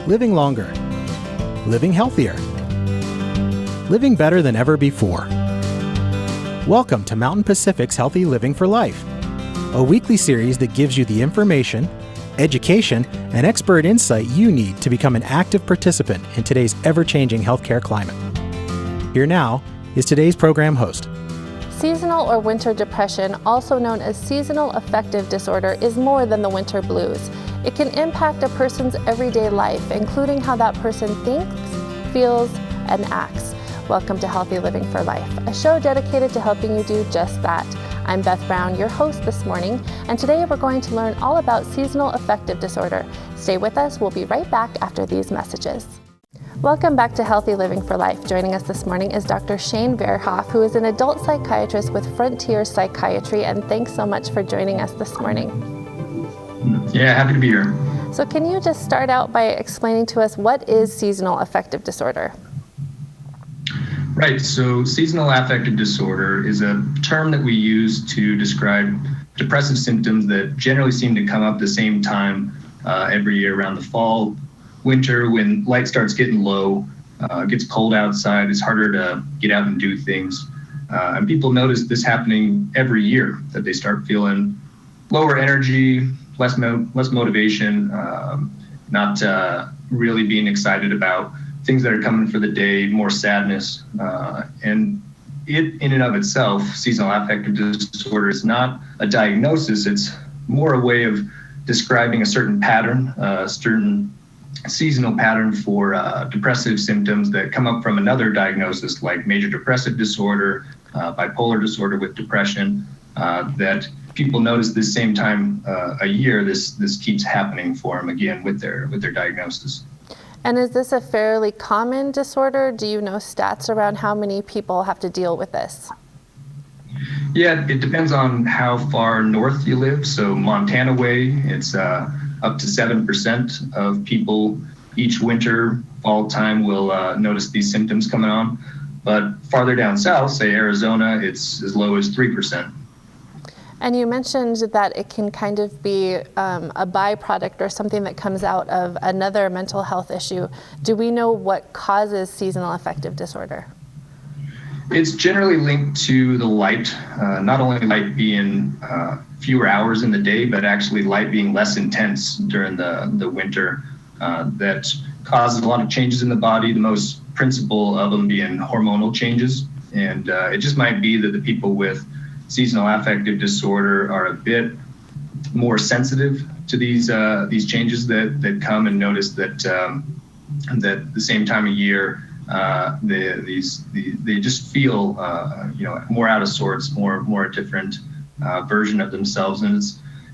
living longer, living healthier, living better than ever before. Welcome to Mountain Pacific's Healthy Living for Life, a weekly series that gives you the information, education, and expert insight you need to become an active participant in today's ever-changing healthcare climate. Here now is today's program host. Seasonal or winter depression, also known as seasonal affective disorder, is more than the winter blues. It can impact a person's everyday life, including how that person thinks, feels, and acts. Welcome to Healthy Living for Life, a show dedicated to helping you do just that. I'm Beth Brown, your host this morning, and today we're going to learn all about seasonal affective disorder. Stay with us, we'll be right back after these messages. Welcome back to Healthy Living for Life. Joining us this morning is Dr. Shane Verhoff, who is an adult psychiatrist with Frontier Psychiatry, and thanks so much for joining us this morning. Yeah, happy to be here. So can you just start out by explaining to us what is seasonal affective disorder? Right, so seasonal affective disorder is a term that we use to describe depressive symptoms that generally seem to come up the same time every year around the fall, winter, when light starts getting low, gets cold outside, it's harder to get out and do things. And people notice this happening every year, that they start feeling lower energy, less motivation, not really being excited about things that are coming for the day, more sadness. And it, in and of itself, seasonal affective disorder is not a diagnosis. It's more a way of describing a certain pattern, a certain seasonal pattern for depressive symptoms that come up from another diagnosis like major depressive disorder, bipolar disorder with depression, that people notice this same time a year, this keeps happening for them again with their diagnosis. And is this a fairly common disorder? Do you know stats around how many people have to deal with this? Yeah, it depends on how far north you live. So Montana way, it's up to 7% of people each winter, fall time will notice these symptoms coming on. But farther down south, say Arizona, it's as low as 3%. And you mentioned that it can kind of be a byproduct or something that comes out of another mental health issue. Do we know what causes seasonal affective disorder? It's generally linked to the light, not only light being fewer hours in the day, but actually light being less intense during the winter. That causes a lot of changes in the body, the most principal of them being hormonal changes. And it just might be that the people with seasonal affective disorder are a bit more sensitive to these changes that come, and notice that that the same time of year they just feel more out of sorts, more a different version of themselves. And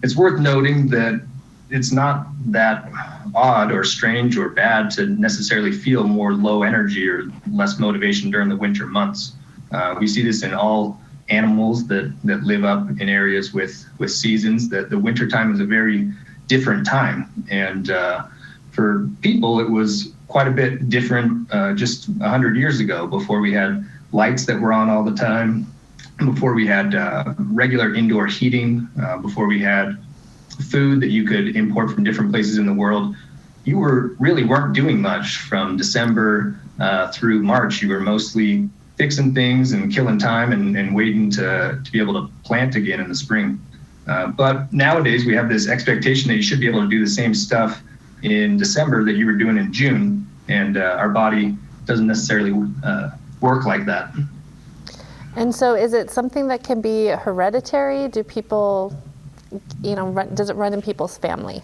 it's worth noting that it's not that odd or strange or bad to necessarily feel more low energy or less motivation during the winter months. We see this in all animals that live up in areas with seasons, that the winter time is a very different time. And for people, it was quite a bit different just 100 years ago, before we had lights that were on all the time, before we had regular indoor heating, before we had food that you could import from different places in the world. You weren't doing much from December through March. You were mostly fixing things and killing time and waiting to be able to plant again in the spring. But nowadays we have this expectation that you should be able to do the same stuff in December that you were doing in June, and our body doesn't necessarily work like that. And so is it something that can be hereditary? Do people, does it run in people's family?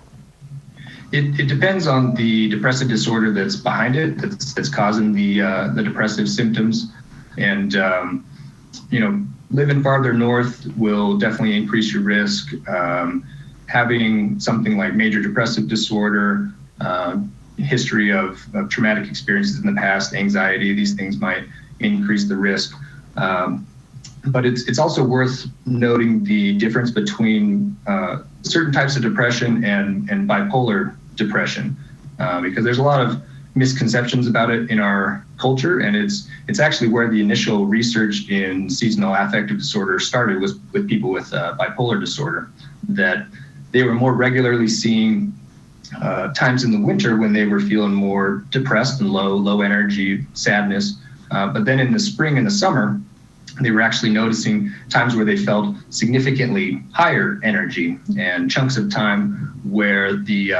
It depends on the depressive disorder that's behind it, that's causing the depressive symptoms. And, living farther north will definitely increase your risk. Having something like major depressive disorder, history of traumatic experiences in the past, anxiety, these things might increase the risk. But it's also worth noting the difference between certain types of depression and bipolar depression, because there's a lot of misconceptions about it in our culture, and it's actually where the initial research in seasonal affective disorder started, was with people with bipolar disorder, that they were more regularly seeing times in the winter when they were feeling more depressed and low energy, sadness. But then in the spring and the summer, they were actually noticing times where they felt significantly higher energy and chunks of time where the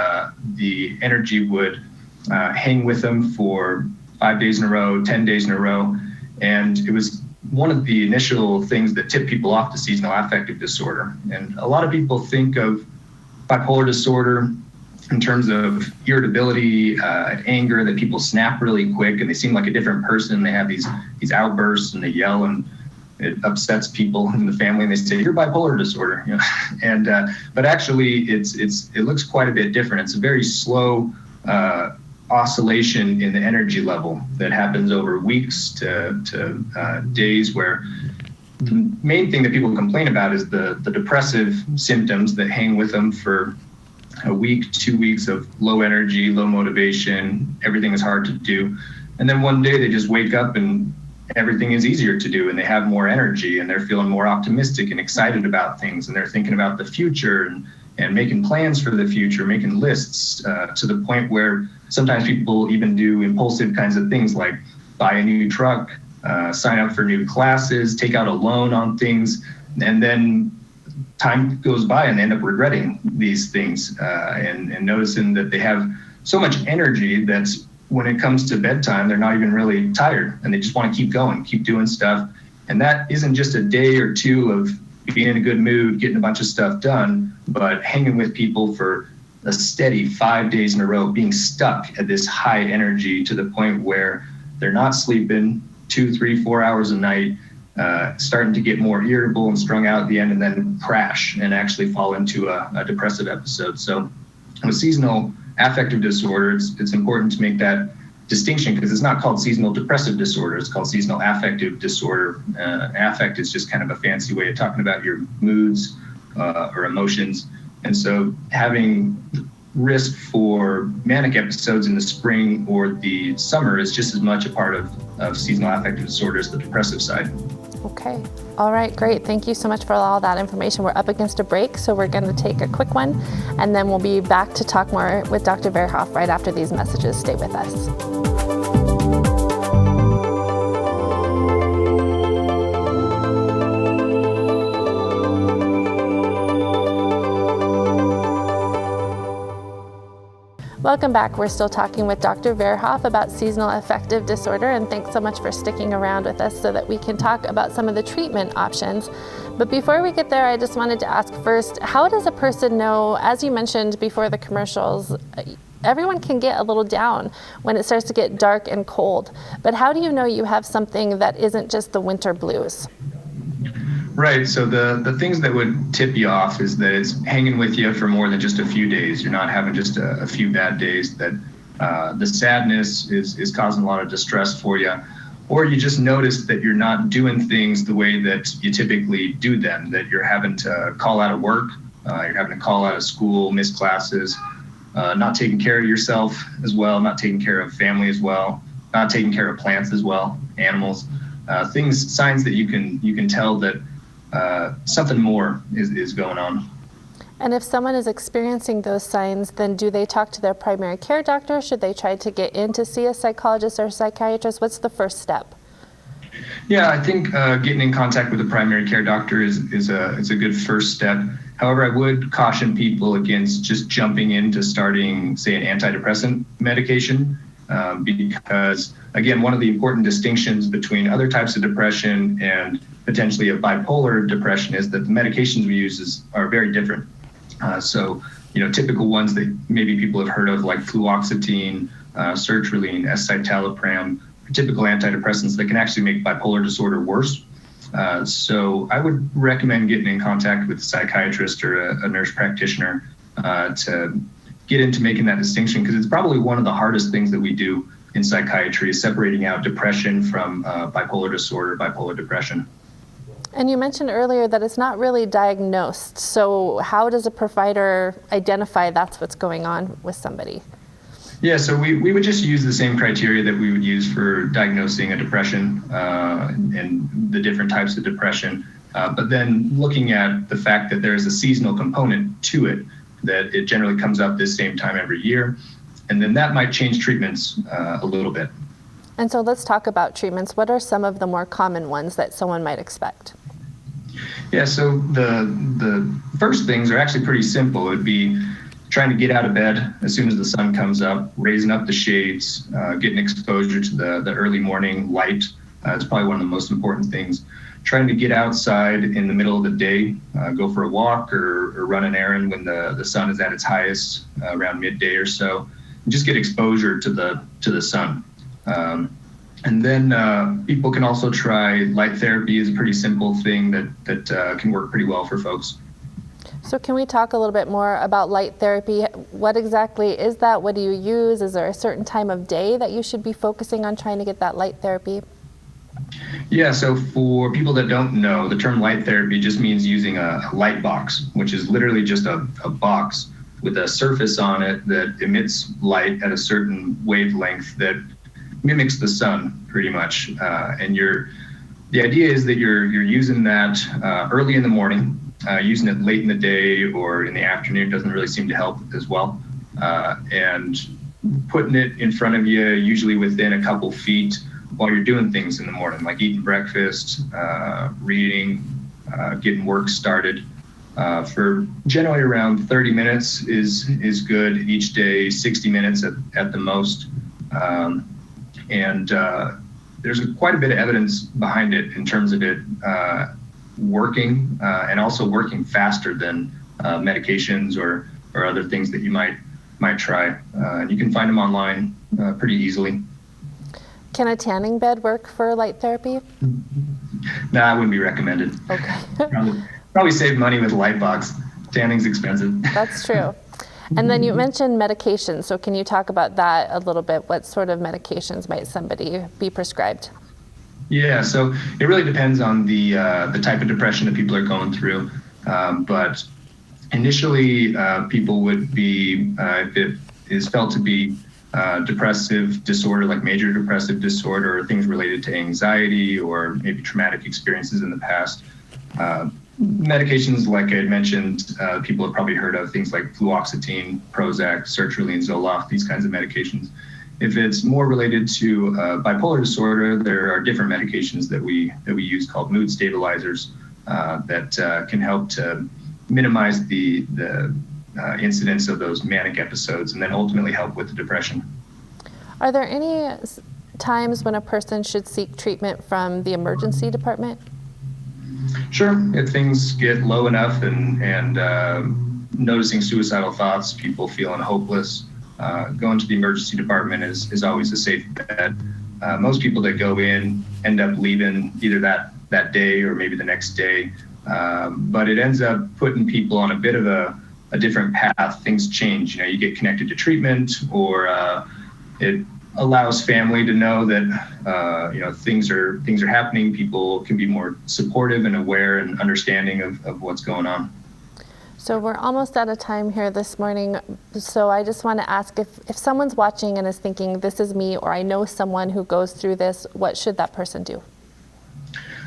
energy would hang with them for 5 days in a row, 10 days in a row. And it was one of the initial things that tipped people off to seasonal affective disorder. And a lot of people think of bipolar disorder in terms of irritability, anger, that people snap really quick and they seem like a different person. They have these outbursts and they yell and it upsets people in the family and they say, "You're bipolar disorder." You know? And but actually it looks quite a bit different. It's a very slow oscillation in the energy level that happens over weeks to days, where the main thing that people complain about is the depressive symptoms that hang with them for a week, 2 weeks of low energy, low motivation, everything is hard to do. And then one day they just wake up and everything is easier to do and they have more energy and they're feeling more optimistic and excited about things and they're thinking about the future and making plans for the future, making lists, to the point where sometimes people even do impulsive kinds of things like buy a new truck, sign up for new classes, take out a loan on things, and then time goes by and they end up regretting these things and noticing that they have so much energy that when it comes to bedtime, they're not even really tired and they just want to keep going, keep doing stuff. And that isn't just a day or two of being in a good mood, getting a bunch of stuff done, but hanging with people for a steady 5 days in a row, being stuck at this high energy to the point where they're not sleeping 2, 3, 4 hours a night, starting to get more irritable and strung out at the end, and then crash and actually fall into a depressive episode. So with seasonal affective disorder, it's important to make that distinction because it's not called seasonal depressive disorder, it's called seasonal affective disorder. Affect is just kind of a fancy way of talking about your moods or emotions. And so having risk for manic episodes in the spring or the summer is just as much a part of seasonal affective disorder as the depressive side. Okay. All right, great. Thank you so much for all that information. We're up against a break, so we're going to take a quick one, and then we'll be back to talk more with Dr. Verhoff right after these messages. Stay with us. Welcome back. We're still talking with Dr. Verhoff about seasonal affective disorder, and thanks so much for sticking around with us so that we can talk about some of the treatment options. But before we get there, I just wanted to ask first, how does a person know, as you mentioned before the commercials, everyone can get a little down when it starts to get dark and cold, but how do you know you have something that isn't just the winter blues? Right. So the things that would tip you off is that it's hanging with you for more than just a few days. You're not having just a few bad days, that the sadness is causing a lot of distress for you, or you just notice that you're not doing things the way that you typically do them, that you're having to call out of work, you're having to call out of school, miss classes, not taking care of yourself as well, not taking care of family as well, not taking care of plants as well, animals, signs that you can tell that something more is going on. And if someone is experiencing those signs, then do they talk to their primary care doctor? Should they try to get in to see a psychologist or psychiatrist? What's the first step? Yeah, I think getting in contact with a primary care doctor is a good first step. However, I would caution people against just jumping into starting, say, an antidepressant medication, because, again, one of the important distinctions between other types of depression and potentially a bipolar depression is that the medications we use are very different. So, typical ones that maybe people have heard of, like fluoxetine, sertraline, escitalopram, are typical antidepressants that can actually make bipolar disorder worse. So I would recommend getting in contact with a psychiatrist or a nurse practitioner to get into making that distinction, because it's probably one of the hardest things that we do in psychiatry, is separating out depression from bipolar disorder, bipolar depression. And you mentioned earlier that it's not really diagnosed. So how does a provider identify that's what's going on with somebody? Yeah, so we would just use the same criteria that we would use for diagnosing a depression and the different types of depression. But then looking at the fact that there is a seasonal component to it, that it generally comes up this same time every year. And then that might change treatments a little bit. And so let's talk about treatments. What are some of the more common ones that someone might expect? Yeah, so the first things are actually pretty simple. It would be trying to get out of bed as soon as the sun comes up, raising up the shades, getting exposure to the early morning light. It's probably one of the most important things. Trying to get outside in the middle of the day, go for a walk or run an errand when the sun is at its highest, around midday or so, and just get exposure to the sun. And then people can also try light therapy. Is a pretty simple thing that can work pretty well for folks. So can we talk a little bit more about light therapy? What exactly is that? What do you use? Is there a certain time of day that you should be focusing on trying to get that light therapy? Yeah, so for people that don't know, the term light therapy just means using a light box, which is literally just a box with a surface on it that emits light at a certain wavelength that mimics the sun pretty much. And the idea is that you're using that early in the morning. Using it late in the day or in the afternoon doesn't really seem to help as well. And putting it in front of you, usually within a couple feet, while you're doing things in the morning, like eating breakfast, reading, getting work started. For generally around 30 minutes is good each day, 60 minutes at the most. And there's quite a bit of evidence behind it in terms of it working and also working faster than medications or other things that you might try. And you can find them online pretty easily. Can a tanning bed work for light therapy? No, I wouldn't be recommended. Okay. Probably save money with a light box. Tanning's expensive. That's true. And then you mentioned medications. So can you talk about that a little bit? What sort of medications might somebody be prescribed? Yeah, so it really depends on the type of depression that people are going through. But initially, people would be, if it is felt to be depressive disorder, like major depressive disorder, or things related to anxiety or maybe traumatic experiences in the past. Medications, like I mentioned, people have probably heard of things like fluoxetine, Prozac, sertraline, Zoloft, these kinds of medications. If it's more related to bipolar disorder, there are different medications that we use called mood stabilizers that can help to minimize the incidence of those manic episodes and then ultimately help with the depression. Are there any times when a person should seek treatment from the emergency department? Sure, if things get low enough and noticing suicidal thoughts, people feeling hopeless, going to the emergency department is always a safe bet. Most people that go in end up leaving either that day or maybe the next day, but it ends up putting people on a bit of a different path. Things change, you get connected to treatment, or it allows family to know that things are happening. People can be more supportive and aware and understanding of what's going on. So we're almost out of time here this morning. So I just want to ask if someone's watching and is thinking, this is me, or I know someone who goes through this, what should that person do?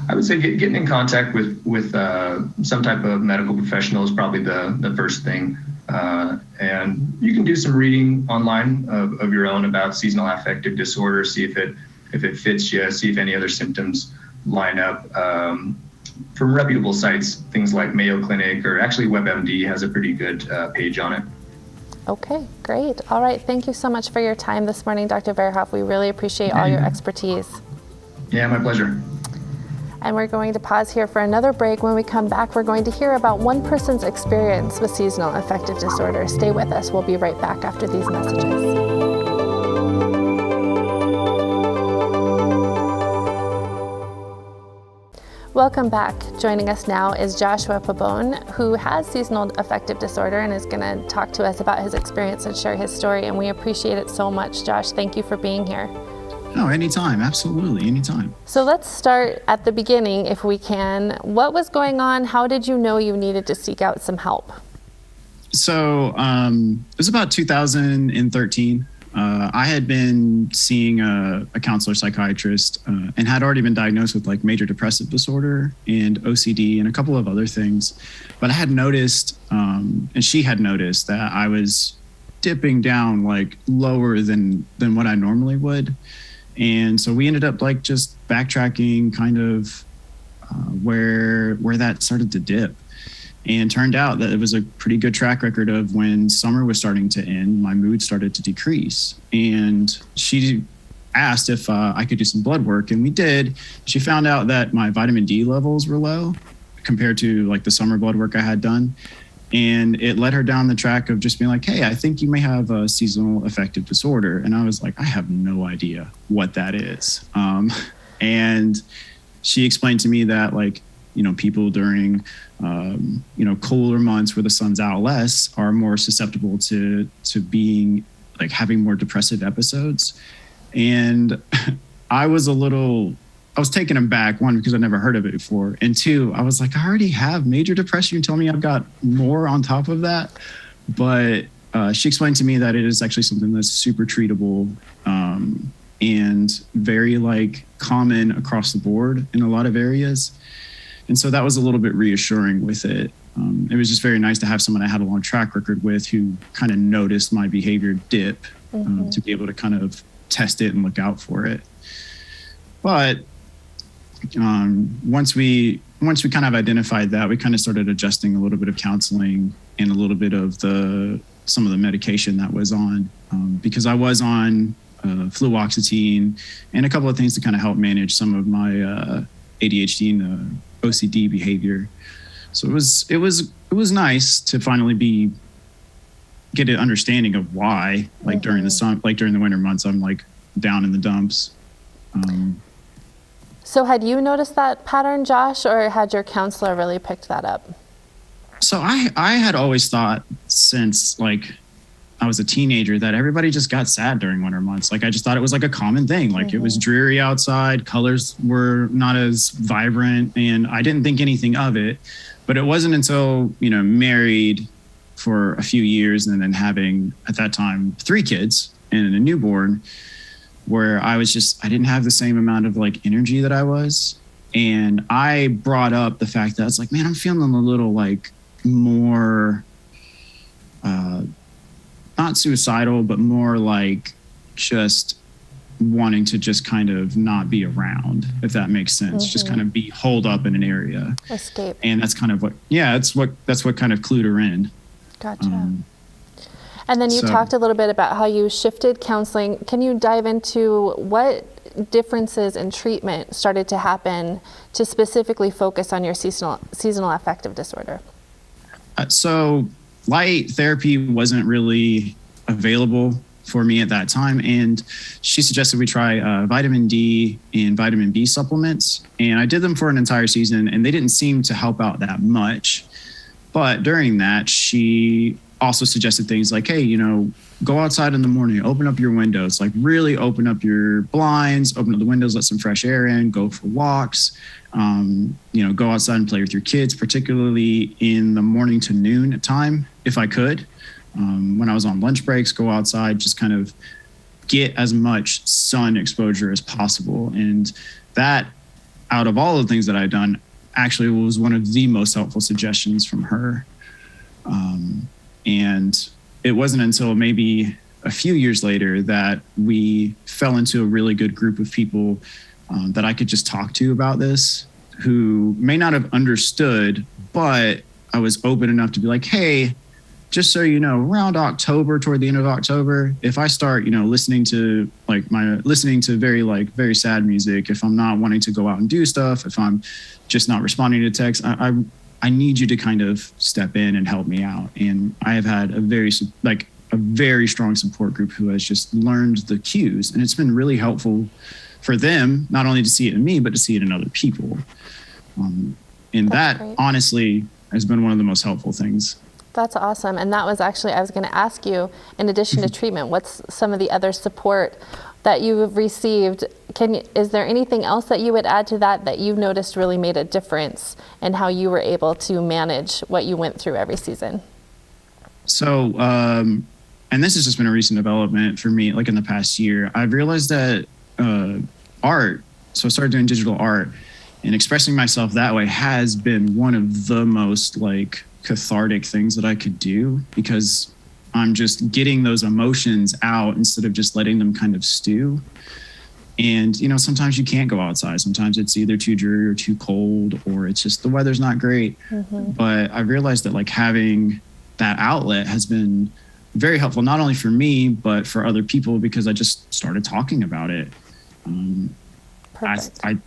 I would say getting in contact with some type of medical professional is probably the first thing. And you can do some reading online of your own about seasonal affective disorder, see if it fits you, see if any other symptoms line up. From reputable sites, things like Mayo Clinic, or actually WebMD has a pretty good page on it. Okay, great. All right, thank you so much for your time this morning, Dr. Verhoff. We really appreciate all your expertise. Yeah, my pleasure. And we're going to pause here for another break. When we come back, we're going to hear about one person's experience with seasonal affective disorder. Stay with us. We'll be right back after these messages. Welcome back. Joining us now is Joshua Pabon, who has seasonal affective disorder and is going to talk to us about his experience and share his story. And we appreciate it so much. Josh, thank you for being here. No, anytime. Absolutely. Anytime. So let's start at the beginning, if we can. What was going on? How did you know you needed to seek out some help? So it was about 2013. I had been seeing a counselor psychiatrist and had already been diagnosed with like major depressive disorder and OCD and a couple of other things. But I had noticed, and she had noticed, that I was dipping down like lower than what I normally would. And so we ended up like just backtracking kind of where that started to dip. And turned out that it was a pretty good track record of when summer was starting to end, my mood started to decrease. And she asked if I could do some blood work, and we did. She found out that my vitamin D levels were low compared to like the summer blood work I had done. And it led her down the track of just being like, hey, I think you may have a seasonal affective disorder. And I was like, I have no idea what that is. And she explained to me that like, people during, cooler months where the sun's out less are more susceptible to being like having more depressive episodes. And I was taken aback, one, because I never heard of it before. And two, I was like, I already have major depression. You tell me I've got more on top of that. But she explained to me that it is actually something that's super treatable and very like common across the board in a lot of areas. And so that was a little bit reassuring with it. It was just very nice to have someone I had a long track record with who kind of noticed my behavior dip to be able to kind of test it and look out for it. But once we kind of identified that, we kind of started adjusting a little bit of counseling and a little bit of some of the medication that was on, because I was on fluoxetine and a couple of things to kind of help manage some of my ADHD and OCD behavior. So it was nice to finally get an understanding of why, like during the winter months, I'm like down in the dumps. So had you noticed that pattern, Josh, or had your counselor really picked that up? So I had always thought since like I was a teenager that everybody just got sad during winter months. Like I just thought it was like a common thing. Like it was dreary outside, colors were not as vibrant, and I didn't think anything of it. But it wasn't until, married for a few years and then having at that time 3 kids and a newborn, where I didn't have the same amount of like energy that I was. And I brought up the fact that it's like, man, I'm feeling a little like more, not suicidal, but more like just wanting to just kind of not be around, if that makes sense. Just kind of be holed up in an area. Escape. And that's kind of that's what kind of clued her in. Gotcha. And then you talked a little bit about how you shifted counseling. Can you dive into what differences in treatment started to happen to specifically focus on your seasonal affective disorder? So light therapy wasn't really available for me at that time. And she suggested we try vitamin D and vitamin B supplements. And I did them for an entire season, and they didn't seem to help out that much. But during that, she also suggested things like, hey, go outside in the morning, open up your windows, like really open up your blinds, open up the windows, let some fresh air in, go for walks, go outside and play with your kids, particularly in the morning to noon time, if I could. When I was on lunch breaks, go outside, just kind of get as much sun exposure as possible. And that, out of all the things that I've done, actually was one of the most helpful suggestions from her. And it wasn't until maybe a few years later that we fell into a really good group of people that I could just talk to about this, who may not have understood, but I was open enough to be like, hey, just so you know, around October, toward the end of October, if I start, listening to very sad music, if I'm not wanting to go out and do stuff, if I'm just not responding to texts, I need you to kind of step in and help me out. And I have had a very strong support group who has just learned the cues, and it's been really helpful for them, not only to see it in me, but to see it in other people. That's great. Honestly has been one of the most helpful things. That's awesome. And that was actually, I was going to ask you, in addition to treatment, what's some of the other support that you've received? Is there anything else that you would add to that you've noticed really made a difference in how you were able to manage what you went through every season? So and this has just been a recent development for me, like in the past year, I've realized that art, so I started doing digital art, and expressing myself that way has been one of the most like cathartic things that I could do, because I'm just getting those emotions out instead of just letting them kind of stew. And, sometimes you can't go outside. Sometimes it's either too dreary or too cold, or it's just the weather's not great. Mm-hmm. But I realized that like having that outlet has been very helpful, not only for me, but for other people, because I just started talking about it. I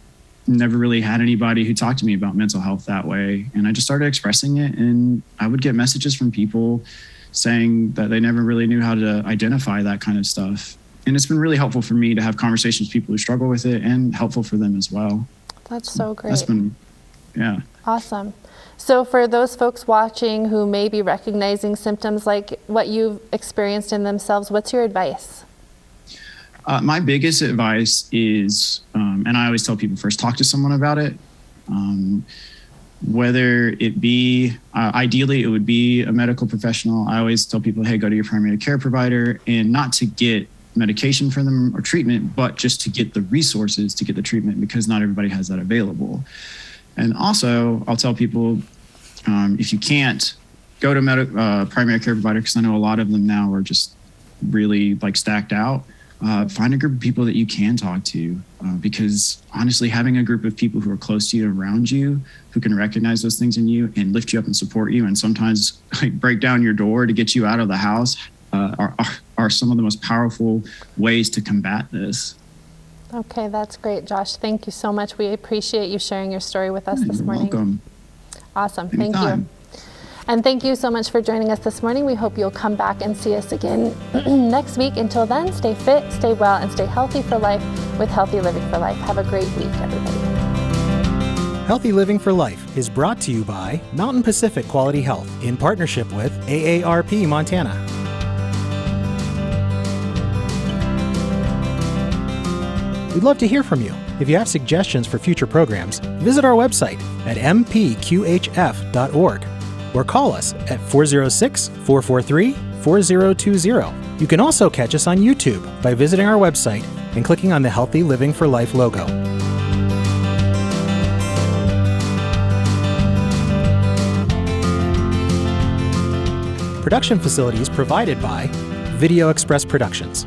never really had anybody who talked to me about mental health that way. And I just started expressing it, and I would get messages from people saying that they never really knew how to identify that kind of stuff. And it's been really helpful for me to have conversations with people who struggle with it, and helpful for them as well. That's so great. That's been, yeah. Awesome. So for those folks watching who may be recognizing symptoms like what you've experienced in themselves, what's your advice? My biggest advice is, and I always tell people first, talk to someone about it. Whether it be, ideally it would be a medical professional. I always tell people, hey, go to your primary care provider, and not to get medication for them or treatment, but just to get the resources to get the treatment, because not everybody has that available. And also I'll tell people, if you can't, go to primary care provider, because I know a lot of them now are just really like stacked out. Find a group of people that you can talk to, because honestly, having a group of people who are close to you, around you, who can recognize those things in you and lift you up and support you, and sometimes like break down your door to get you out of the house, are some of the most powerful ways to combat this. Okay, that's great, Josh. Thank you so much. We appreciate you sharing your story with us this morning. You're welcome. Awesome. Anytime. Thank you. And thank you so much for joining us this morning. We hope you'll come back and see us again next week. Until then, stay fit, stay well, and stay healthy for life with Healthy Living for Life. Have a great week, everybody. Healthy Living for Life is brought to you by Mountain Pacific Quality Health in partnership with AARP Montana. We'd love to hear from you. If you have suggestions for future programs, visit our website at mpqhf.org or call us at 406-443-4020. You can also catch us on YouTube by visiting our website and clicking on the Healthy Living for Life logo. Production facilities provided by Video Express Productions.